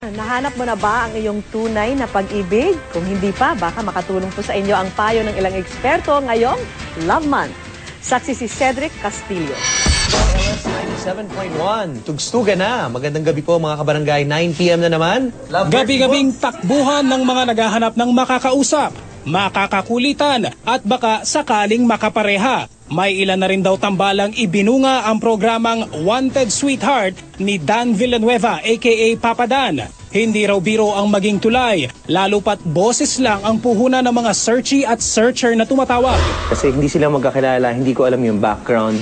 Nahanap mo na ba ang iyong tunay na pag-ibig? Kung hindi pa, baka makatulong po sa inyo ang payo ng ilang eksperto ngayong Love Month. Saksi si Cedric Castillo. LS 97.1. Tugstuga na. Magandang gabi po mga kabarangay. 9 PM na naman. Gabi-gabing takbuhan ng mga naghahanap ng makakausap, makakakulitan at baka sakaling makapareha. May ilan na rin daw tambalang ibinunga ang programang Wanted Sweetheart ni Dan Villanueva aka Papa Dan. Hindi raw biro ang maging tulay, lalo pat boses lang ang puhunan ng mga searchy at searcher na tumatawag. Kasi hindi sila magkakilala, hindi ko alam yung background,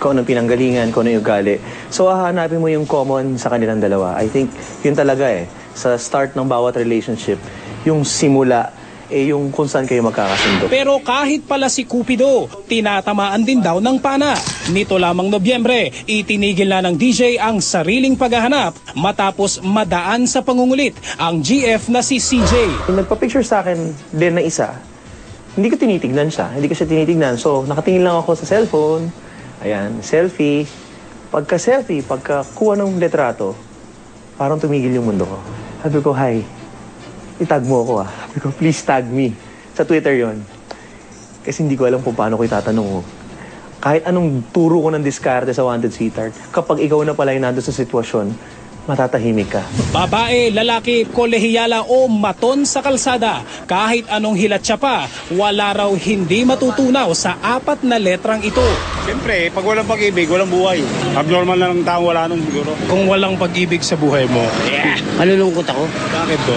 kung anong pinanggalingan, kung anong ugali. So hahanapin mo yung common sa kanilang dalawa. I think yun talaga sa start ng bawat relationship, yung simula, yung kung saan kayo magkakasundo. Pero kahit pala si Cupido, tinatamaan din daw ng pana. Nito lamang Nobyembre, itinigil na ng DJ ang sariling paghahanap matapos madaan sa pangungulit ang GF na si CJ. Nagpa-picture sa akin din na isa, hindi ko tinitignan siya, hindi ko siya tinitignan. So nakatingin lang ako sa cellphone, ayan, selfie. Pagka-selfie, pagkakuha ng litrato, parang tumigil yung mundo ko. Sabi ko, hi. Itag mo ako Sabi ko, please tag me. Sa Twitter yon. Kasi hindi ko alam kung paano ko itatanong. Kahit anong turo ko ng diskarte sa Wanted Sweetheart, kapag ikaw na pala yung nandun sa sitwasyon, matatahimik ka. Babae, lalaki, kolehiyala o maton sa kalsada, kahit anong hilat siya pa, wala raw hindi matutunaw sa 4 na letrang ito. Siyempre, pag walang pag-ibig, walang buhay. Abnormal na ng tao, wala nung siguro. Kung walang pag-ibig sa buhay mo, Malulungkot ako. bakit ko?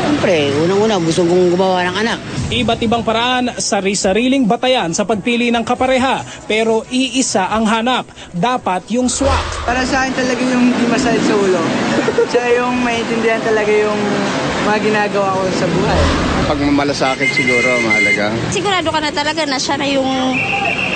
Siyempre, unang-una, gusto kong gumawa ng anak. Iba't ibang paraan, sari-sariling batayan sa pagpili ng kapareha, pero iisa ang hanap. Dapat yung swak. Para sa akin talaga yung di masakit sa ulo. Siya yung maintindihan talaga yung mga ginagawa ko sa buhay. Pagmamalasakit siguro, mahalaga. Sigurado ka na talaga na siya na yung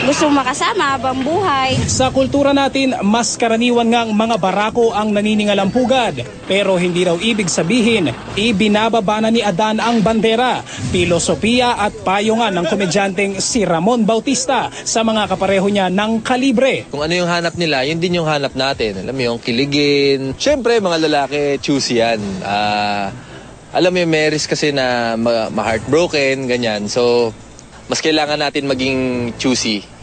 gusto makasama habang buhay. Sa kultura natin, mas karaniwan ngang mga barako ang naniningalang pugad. Pero hindi raw ibig sabihin, ibinababa na ni Adan ang bandera. Filosofiya at payungan ng komedyanteng si Ramon Bautista sa mga kapareho niya ng kalibre. Kung ano yung hanap nila, yun din yung hanap natin. Alam mo yung kiligin. Siyempre, mga lalaki, choosy yan. Alam mo yung may risk kasi na ma-heartbroken, ganyan. So, mas kailangan natin maging choosy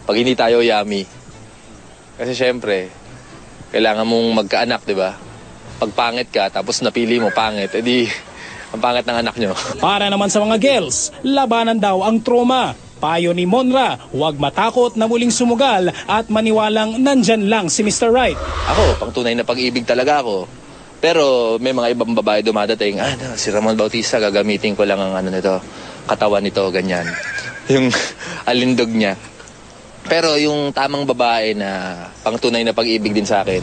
pag hindi tayo yummy. Kasi siyempre, kailangan mong magkaanak, di ba? Pag pangit ka, tapos napili mo pangit, edi ang pangit ng anak nyo. Para naman sa mga girls, labanan daw ang trauma. Payo ni Monra, huwag matakot na muling sumugal at maniwalang nandyan lang si Mr. Right. Ako, pang tunay na pag-ibig talaga ako. Pero may mga ibang babae dumadating, si Ramon Bautista, gagamitin ko lang ang katawan nito, ganyan. Yung alindog niya. Pero yung tamang babae na pangtunay na pag-ibig din sa akin,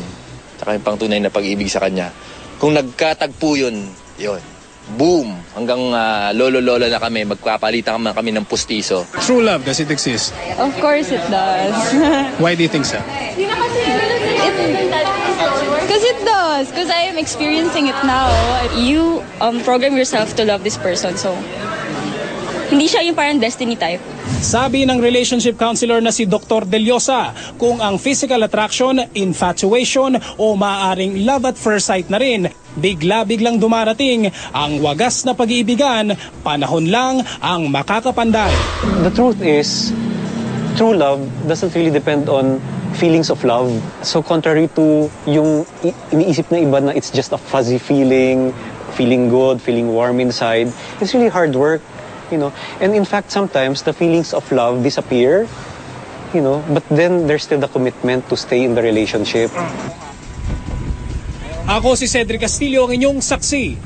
saka yung pangtunay na pag-ibig sa kanya, kung nagkatagpo yun, boom! Hanggang lolo-lola na kami, magpapalitan kami ng pustiso. True love, does it exist? Of course it does. Why do you think so? Because it does. Because I am experiencing it now. You program yourself to love this person. So, hindi siya yung parang destiny type. Sabi ng relationship counselor na si Dr. Deliosa, kung ang physical attraction, infatuation o maaaring love at first sight na rin, bigla-biglang dumarating ang wagas na pag-iibigan, panahon lang ang makakapanday. The truth is, true love doesn't really depend on feelings of love. So contrary to yung iniisip ng iba na it's just a fuzzy feeling, feeling good, feeling warm inside, it's really hard work. And in fact, sometimes the feelings of love disappear, but then there's still the commitment to stay in the relationship. Ako si Cedric Castillo, ang inyong saksi.